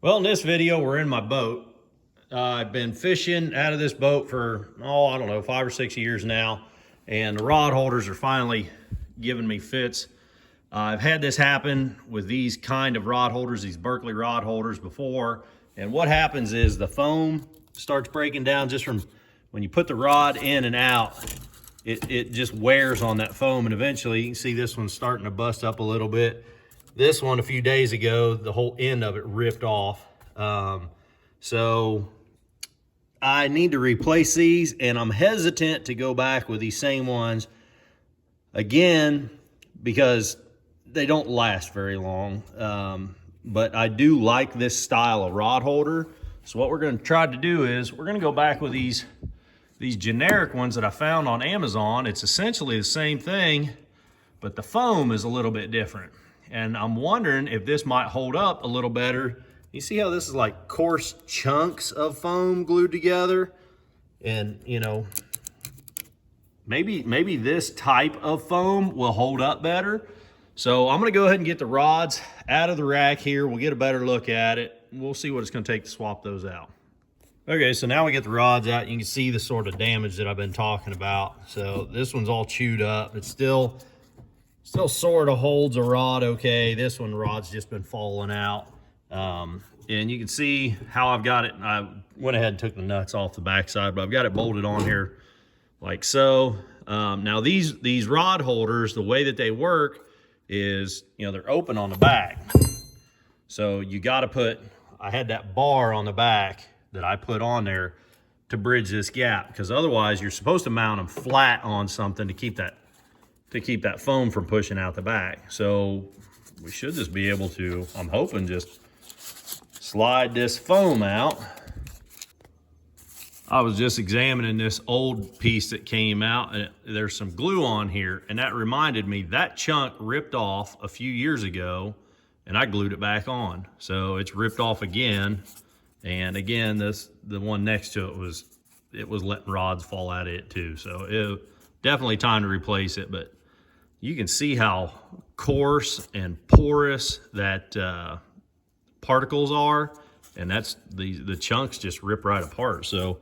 Well, in this video, we're in my boat. I've been fishing out of this boat for, I don't know, 5 or 6 years now. And the rod holders are finally giving me fits. I've had this happen with these kind of rod holders, these Berkley rod holders before. And what happens is the foam starts breaking down just from when you put the rod in and out. It just wears on that foam, and eventually you can see this one's starting to bust up a little bit. This one a few days ago, the whole end of it ripped off. So I need to replace these, and I'm hesitant to go back with these same ones again because they don't last very long. But I do like this style of rod holder. So what we're going to try to do is we're going to go back with these generic ones that I found on Amazon. It's essentially the same thing, but the foam is a little bit different. And I'm wondering if this might hold up a little better. You see how this is like coarse chunks of foam glued together? And you know, maybe this type of foam will hold up better. So I'm gonna go ahead and get the rods out of the rack here. We'll get a better look at it. We'll see what it's gonna take to swap those out. Okay, so now we get the rods out. You can see the sort of damage that I've been talking about. So this one's all chewed up. It's still sort of holds a rod okay. This one, rod's just been falling out. And you can see how I've got it. I went ahead and took the nuts off the backside, but I've got it bolted on here like so. Now these rod holders, the way that they work is, you know, they're open on the back. So you got to put, I had that bar on the back that I put on there to bridge this gap, because otherwise you're supposed to mount them flat on something to keep that foam from pushing out the back. So we should just be able to, I'm hoping, just slide this foam out. I was just examining this old piece that came out, and there's some glue on here, and that reminded me that chunk ripped off a few years ago, and I glued it back on. So it's ripped off again. And again, the one next to it was letting rods fall out of it too. So it definitely time to replace it. But you can see how coarse and porous that particles are, and that's the chunks just rip right apart. So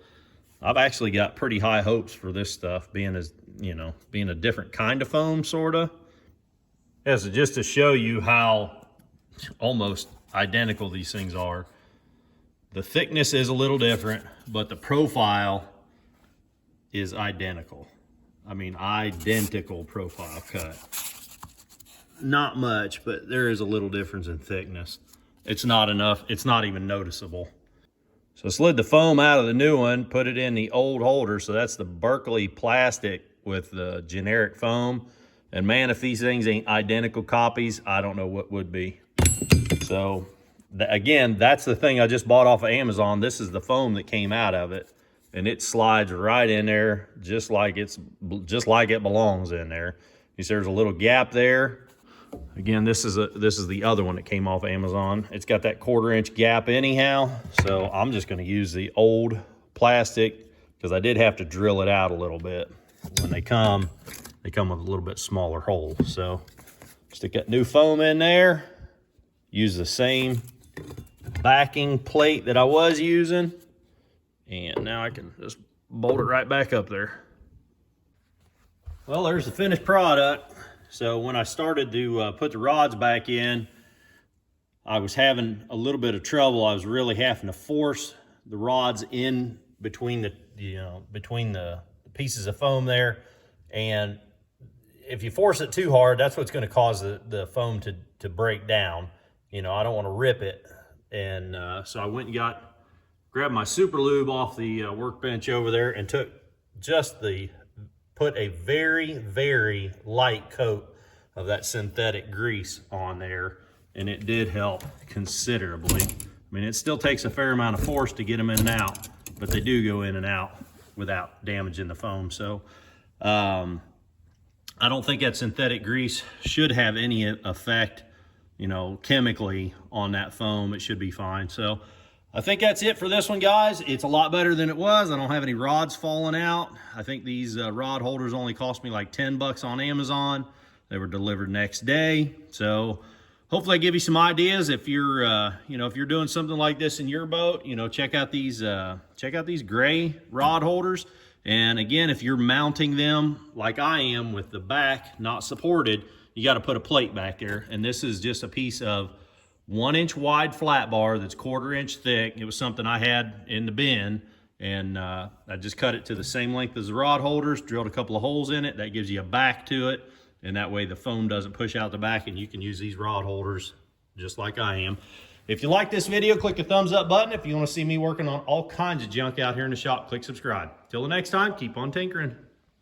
I've actually got pretty high hopes for this stuff being a different kind of foam, sorta. Yeah, so just to show you how almost identical these things are. The thickness is a little different, but the profile is identical. I mean, identical profile cut. Not much, but there is a little difference in thickness. It's not enough, it's not even noticeable. So I slid the foam out of the new one, put it in the old holder. So that's the Berkley plastic with the generic foam. And man, if these things ain't identical copies, I don't know what would be. So again, that's the thing I just bought off of Amazon. This is the foam that came out of it, and it slides right in there just like it belongs in there. You see there's a little gap there. Again, this is the other one that came off Amazon. It's got that 1/4-inch gap anyhow, so I'm just going to use the old plastic because I did have to drill it out a little bit. When they come with a little bit smaller hole. So stick that new foam in there. Use the same backing plate that I was using, and now I can just bolt it right back up there. Well, there's the finished product. So when I started to put the rods back in, I was having a little bit of trouble. I was really having to force the rods in between the pieces of foam there, and if you force it too hard, that's what's going to cause the foam to break down. You know, I don't want to rip it. And so I went and grabbed my super lube off the workbench over there and put a very, very light coat of that synthetic grease on there. And it did help considerably. I mean, it still takes a fair amount of force to get them in and out, but they do go in and out without damaging the foam. So I don't think that synthetic grease should have any effect, you know, chemically on that foam. It should be fine. So I think that's it for this one, guys. It's a lot better than it was. I don't have any rods falling out. I think these rod holders only cost me like $10 on Amazon. They were delivered next day. So hopefully I give you some ideas. If you're, if you're doing something like this in your boat, check out these gray rod holders. And again, if you're mounting them like I am with the back not supported, you got to put a plate back there. And this is just a piece of 1 inch wide flat bar that's 1/4 inch thick. It was something I had in the bin, and I just cut it to the same length as the rod holders, drilled a couple of holes in it. That gives you a back to it, and that way the foam doesn't push out the back, and you can use these rod holders just like I am. If you like this video, click the thumbs up button. If you want to see me working on all kinds of junk out here in the shop, click subscribe. Till the next time, keep on tinkering.